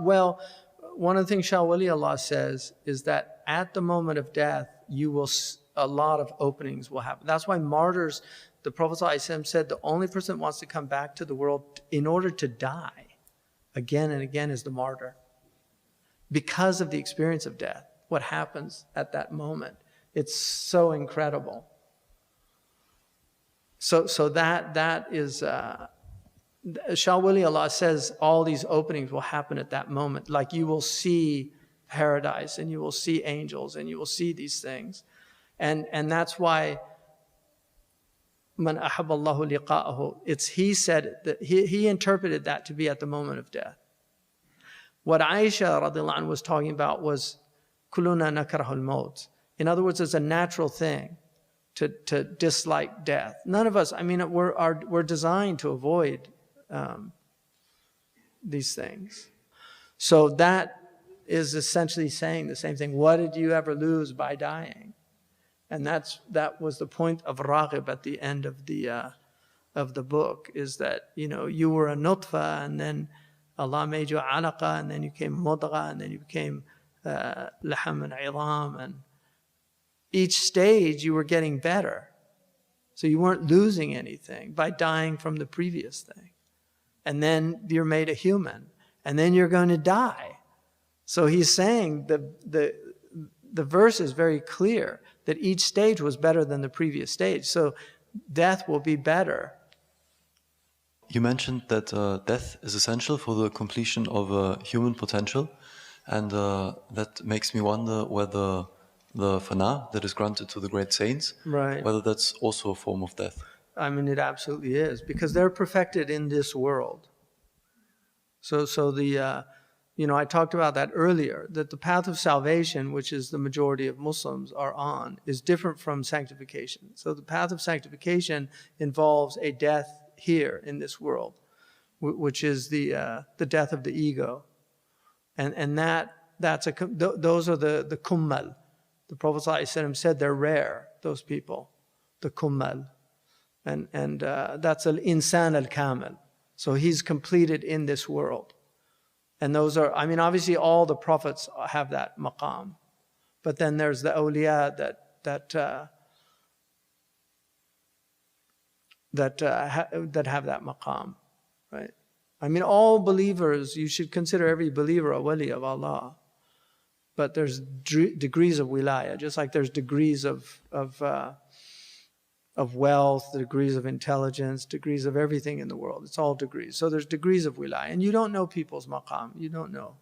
Well, one of the things Shah Wali Allah says is that at the moment of death, a lot of openings will happen. That's why martyrs, the Prophet ﷺ said, the only person that wants to come back to the world in order to die again and again is the martyr. Because of the experience of death, what happens at that moment. It's so incredible. So that is... Shah Wali Allah says all these openings will happen at that moment. Like you will see paradise and you will see angels and you will see these things. And that's why Man ahabba Allahu liqa'ahu, he said that he interpreted that to be at the moment of death. What Aisha radiallahu anha was talking about was kuluna nakrahul maut. In other words, it's a natural thing to dislike death. None of us, I mean, we're designed to avoid these things. So that is essentially saying the same thing. What did you ever lose by dying? And that was the point of Raghib at the end of the book, is that, you know, you were a nutfa and then Allah made you alaqa and then you became mudgha and then you became laham and idam, and each stage you were getting better. So you weren't losing anything by dying from the previous thing. And then you're made a human, and then you're going to die. So he's saying the verse is very clear that each stage was better than the previous stage. So death will be better. You mentioned that death is essential for the completion of human potential, and that makes me wonder whether the fana that is granted to the great saints, right, whether that's also a form of death. I mean, it absolutely is, because they're perfected in this world. So the, you know, I talked about that earlier, that the path of salvation, which is the majority of Muslims are on, is different from sanctification. So the path of sanctification involves a death here in this world, which is the death of the ego. And those are the kummal. The Prophet ﷺ said they're rare, those people, the kummal. And that's al-insan al-kamil. So he's completed in this world. And those are, I mean, obviously all the prophets have that maqam. But then there's the awliya that have that maqam, right? I mean, all believers, you should consider every believer a wali of Allah. But there's degrees of wilaya, just like there's degrees of wealth, degrees of intelligence, degrees of everything in the world. It's all degrees. So there's degrees of wilaya. And you don't know people's maqam. You don't know.